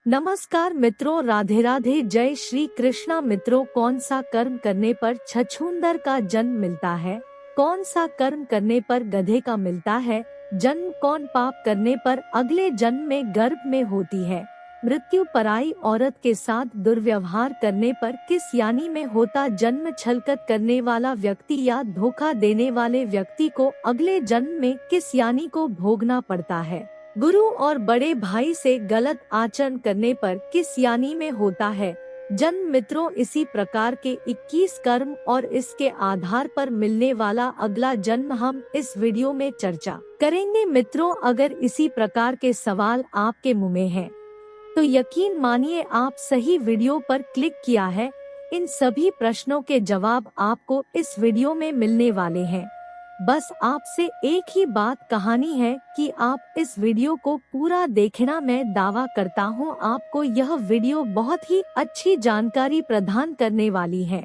नमस्कार मित्रों, राधे राधे, जय श्री कृष्णा। मित्रों, कौन सा कर्म करने पर छछूंदर का जन्म मिलता है? कौन सा कर्म करने पर गधे का मिलता है जन्म? कौन पाप करने पर अगले जन्म में गर्भ में होती है मृत्यु? पराई औरत के साथ दुर्व्यवहार करने पर किस यानी में होता जन्म? छलकत करने वाला व्यक्ति या धोखा देने वाले व्यक्ति को अगले जन्म में किस यानी को भोगना पड़ता है? गुरु और बड़े भाई से गलत आचरण करने पर किस यानी में होता है जन्म? मित्रों, इसी प्रकार के 21 कर्म और इसके आधार पर मिलने वाला अगला जन्म हम इस वीडियो में चर्चा करेंगे। मित्रों, अगर इसी प्रकार के सवाल आपके मुंह में हैं, तो यकीन मानिए आप सही वीडियो पर क्लिक किया है। इन सभी प्रश्नों के जवाब आपको इस वीडियो में मिलने वाले हैं। बस आपसे एक ही बात कहानी है कि आप इस वीडियो को पूरा देखना। मैं दावा करता हूँ आपको यह वीडियो बहुत ही अच्छी जानकारी प्रदान करने वाली है।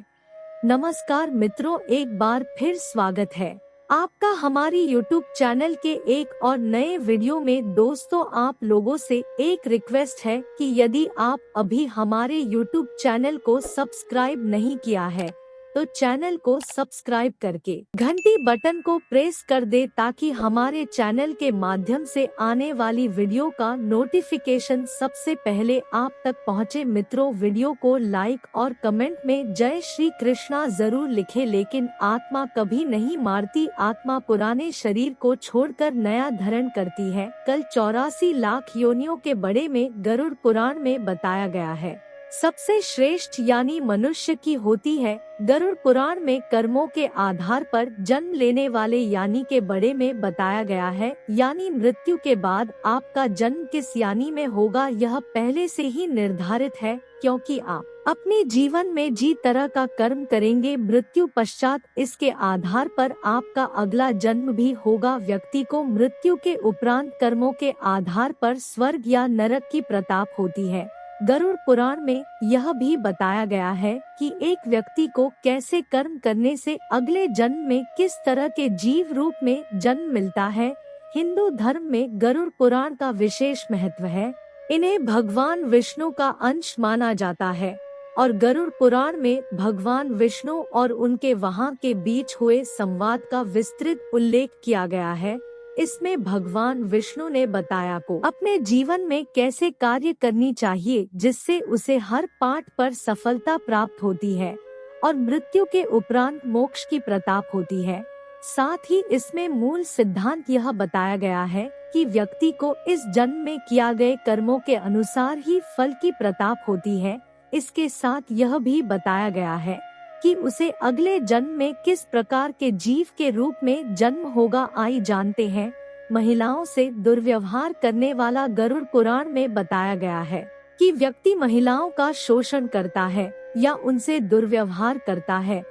नमस्कार मित्रों, एक बार फिर स्वागत है आपका हमारी YouTube चैनल के एक और नए वीडियो में। दोस्तों, आप लोगों से एक रिक्वेस्ट है कि यदि आप अभी हमारे YouTube चैनल को सब्सक्राइब नहीं किया है तो चैनल को सब्सक्राइब करके घंटी बटन को प्रेस कर दे, ताकि हमारे चैनल के माध्यम से आने वाली वीडियो का नोटिफिकेशन सबसे पहले आप तक पहुंचे। मित्रों, वीडियो को लाइक और कमेंट में जय श्री कृष्णा जरूर लिखें। लेकिन आत्मा कभी नहीं मारती, आत्मा पुराने शरीर को छोड़कर नया धारण करती है। कल 84 लाख योनियों के बड़े में गरुड़ पुराण में बताया गया है सबसे श्रेष्ठ यानी मनुष्य की होती है। गरुड़ पुराण में कर्मों के आधार पर जन्म लेने वाले यानी के बड़े में बताया गया है, यानी मृत्यु के बाद आपका जन्म किस यानी में होगा यह पहले से ही निर्धारित है, क्योंकि आप अपने जीवन में जी तरह का कर्म करेंगे। मृत्यु पश्चात इसके आधार पर आपका अगला जन्म भी होगा। व्यक्ति को मृत्यु के उपरांत कर्मों के आधार पर स्वर्ग या नरक की प्रताप होती है। गरुड़ पुराण में यह भी बताया गया है कि एक व्यक्ति को कैसे कर्म करने से अगले जन्म में किस तरह के जीव रूप में जन्म मिलता है। हिंदू धर्म में गरुड़ पुराण का विशेष महत्व है। इन्हें भगवान विष्णु का अंश माना जाता है और गरुड़ पुराण में भगवान विष्णु और उनके वहां के बीच हुए संवाद का विस्तृत उल्लेख किया गया है। इसमें भगवान विष्णु ने बताया को अपने जीवन में कैसे कार्य करनी चाहिए, जिससे उसे हर पाठ पर सफलता प्राप्त होती है और मृत्यु के उपरांत मोक्ष की प्रताप होती है। साथ ही इसमें मूल सिद्धांत यह बताया गया है कि व्यक्ति को इस जन्म में किया गए कर्मों के अनुसार ही फल की प्रताप होती है। इसके साथ यह भी बताया गया है कि उसे अगले जन्म में किस प्रकार के जीव के रूप में जन्म होगा। आइए जानते हैं। महिलाओं से दुर्व्यवहार करने वाला गरुड़ पुराण में बताया गया है कि व्यक्ति महिलाओं का शोषण करता है या उनसे दुर्व्यवहार करता है,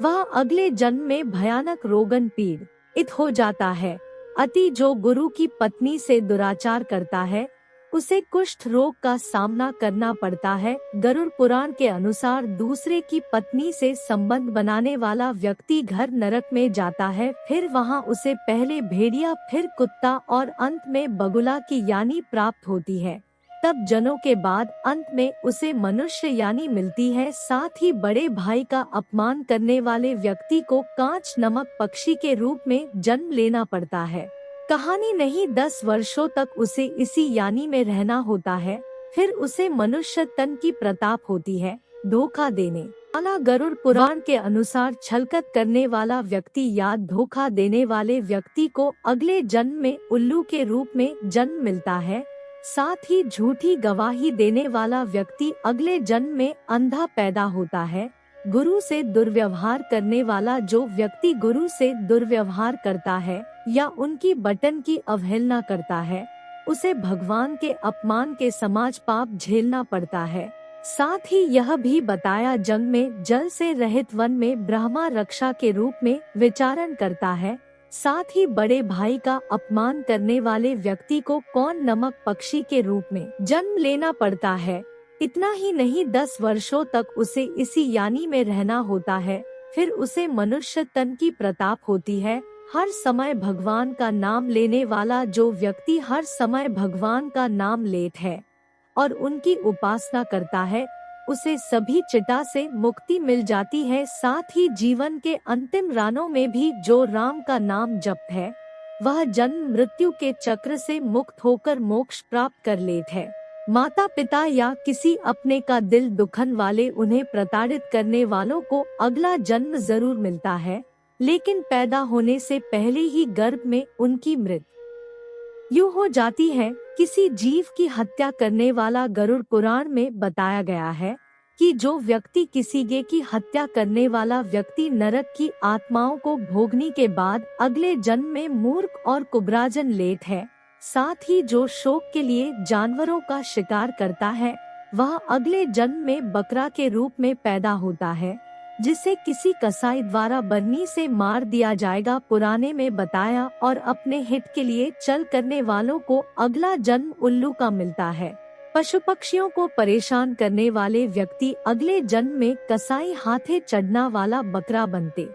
वह अगले जन्म में भयानक रोगन पीड़ित हो जाता है। अति जो गुरु की पत्नी से दुराचार करता है उसे कुष्ठ रोग का सामना करना पड़ता है। गरुड़ पुराण के अनुसार दूसरे की पत्नी से संबंध बनाने वाला व्यक्ति घर नरक में जाता है, फिर वहां उसे पहले भेड़िया, फिर कुत्ता और अंत में बगुला की यानी प्राप्त होती है। तब जनों के बाद अंत में उसे मनुष्य यानी मिलती है। साथ ही बड़े भाई का अपमान करने वाले व्यक्ति को कांच नमक पक्षी के रूप में जन्म लेना पड़ता है। कहानी नहीं, 10 वर्षों तक उसे इसी यानी में रहना होता है, फिर उसे मनुष्य तन की प्रताप होती है। धोखा देने वाला गरुड़ पुराण के अनुसार छलकत करने वाला व्यक्ति या धोखा देने वाले व्यक्ति को अगले जन्म में उल्लू के रूप में जन्म मिलता है। साथ ही झूठी गवाही देने वाला व्यक्ति अगले जन्म में अंधा पैदा होता है। गुरु से दुर्व्यवहार करने वाला जो व्यक्ति गुरु से दुर्व्यवहार करता है या उनकी बटन की अवहेलना करता है, उसे भगवान के अपमान के समाज पाप झेलना पड़ता है। साथ ही यह भी बताया जंग में जल से रहित वन में ब्रह्मा रक्षा के रूप में विचारण करता है। साथ ही बड़े भाई का अपमान करने वाले व्यक्ति को कौन नमक पक्षी के रूप में जन्म लेना पड़ता है। इतना ही नहीं, 10 वर्षों तक उसे इसी यानी में रहना होता है, फिर उसे मनुष्य तन की प्रताप होती है। हर समय भगवान का नाम लेने वाला जो व्यक्ति हर समय भगवान का नाम लेता है, और उनकी उपासना करता है, उसे सभी चिता से मुक्ति मिल जाती है। साथ ही जीवन के अंतिम रानों में भी जो राम का नाम जपत है, वह जन्म मृत्यु के चक्र से मुक्त होकर मोक्ष प्राप्त कर लेत है। माता पिता या किसी अपने का दिल दुखन वाले उन्हें प्रताड़ित करने वालों को अगला जन्म जरूर मिलता है, लेकिन पैदा होने से पहले ही गर्भ में उनकी मृत्यु हो जाती है। किसी जीव की हत्या करने वाला गरुड़ पुराण में बताया गया है कि जो व्यक्ति किसी गे की हत्या करने वाला व्यक्ति नरक की आत्माओं को भोगने के बाद अगले जन्म में मूर्ख और कुब्राजन लेत है। साथ ही जो शोक के लिए जानवरों का शिकार करता है, वह अगले जन्म में बकरा के रूप में पैदा होता है, जिसे किसी कसाई द्वारा बरनी से मार दिया जाएगा। पुराने में बताया और अपने हित के लिए चल करने वालों को अगला जन्म उल्लू का मिलता है। पशु पक्षियों को परेशान करने वाले व्यक्ति अगले जन्म में कसाई हाथे चढ़ना वाला बकरा बनते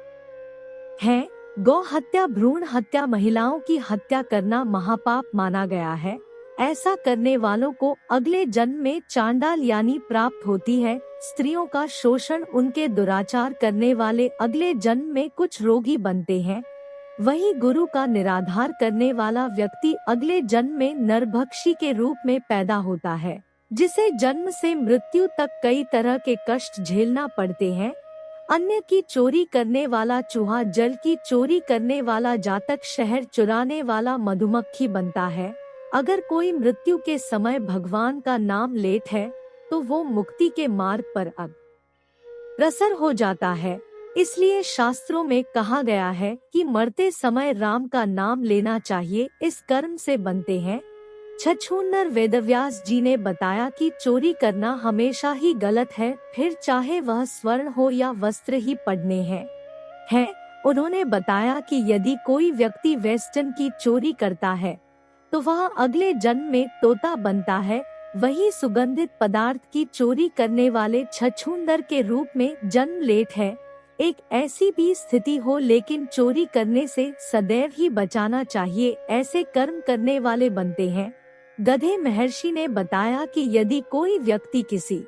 हैं। गौ हत्या, भ्रूण हत्या, महिलाओं की हत्या करना महापाप माना गया है। ऐसा करने वालों को अगले जन्म में चांडाल यानी प्राप्त होती है। स्त्रियों का शोषण, उनके दुराचार करने वाले अगले जन्म में कुछ रोगी बनते हैं। वहीं गुरु का निराधार करने वाला व्यक्ति अगले जन्म में नरभक्षी के रूप में पैदा होता है, जिसे जन्म से मृत्यु तक कई तरह के कष्ट झेलना पड़ते हैं। अन्य की चोरी करने वाला चूहा, जल की चोरी करने वाला जातक, शहद चुराने वाला मधुमक्खी बनता है। अगर कोई मृत्यु के समय भगवान का नाम लेत है तो वो मुक्ति के मार्ग पर अग्रसर हो जाता है। इसलिए शास्त्रों में कहा गया है कि मरते समय राम का नाम लेना चाहिए, इस कर्म से बनते हैं। छछूंदर वेदव्यास जी ने बताया कि चोरी करना हमेशा ही गलत है, फिर चाहे वह स्वर्ण हो या वस्त्र ही पड़ने हैं। उन्होंने बताया कि यदि कोई व्यक्ति वेस्टर्न की चोरी करता है तो वह अगले जन्म में तोता बनता है। वही सुगंधित पदार्थ की चोरी करने वाले छछूंदर के रूप में जन्म लेत है। एक ऐसी भी स्थिति हो, लेकिन चोरी करने से सदैव ही बचाना चाहिए, ऐसे कर्म करने वाले बनते हैं। गधे महर्षि ने बताया कि यदि कोई व्यक्ति किसी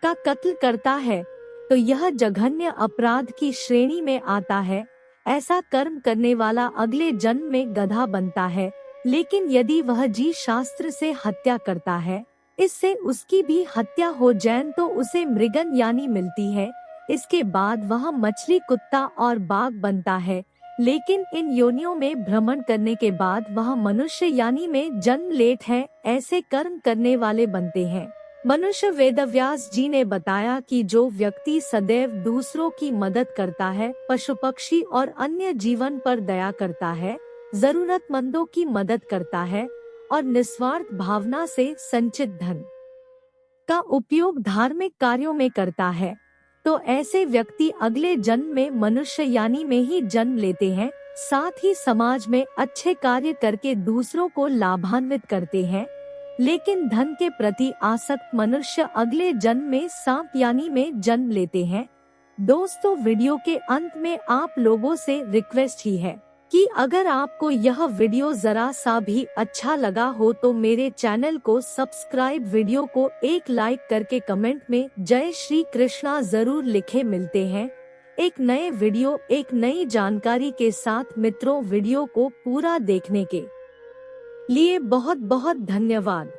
का कत्ल करता है तो यह जघन्य अपराध की श्रेणी में आता है। ऐसा कर्म करने वाला अगले जन्म में गधा बनता है। लेकिन यदि वह जी शास्त्र से हत्या करता है, इससे उसकी भी हत्या हो जाए तो उसे मृगन यानी मिलती है। इसके बाद वह मछली, कुत्ता और बाघ बनता है। लेकिन इन योनियों में भ्रमण करने के बाद वह मनुष्य यानी में जन्म लेत है। ऐसे कर्म करने वाले बनते हैं मनुष्य। वेदव्यास जी ने बताया कि जो व्यक्ति सदैव दूसरों की मदद करता है, पशु पक्षी और अन्य जीवन पर दया करता है, जरूरतमंदों की मदद करता है और निस्वार्थ भावना से संचित धन का उपयोग धार्मिक कार्यों में करता है, तो ऐसे व्यक्ति अगले जन्म में मनुष्य यानी में ही जन्म लेते हैं। साथ ही समाज में अच्छे कार्य करके दूसरों को लाभान्वित करते हैं। लेकिन धन के प्रति आसक्त मनुष्य अगले जन्म में सांप यानी में जन्म लेते हैं। दोस्तों, वीडियो के अंत में आप लोगों से रिक्वेस्ट ही है कि अगर आपको यह वीडियो जरा सा भी अच्छा लगा हो तो मेरे चैनल को सब्सक्राइब, वीडियो को एक लाइक करके कमेंट में जय श्री कृष्णा जरूर लिखे। मिलते हैं एक नए वीडियो, एक नई जानकारी के साथ। मित्रों, वीडियो को पूरा देखने के लिए बहुत बहुत धन्यवाद।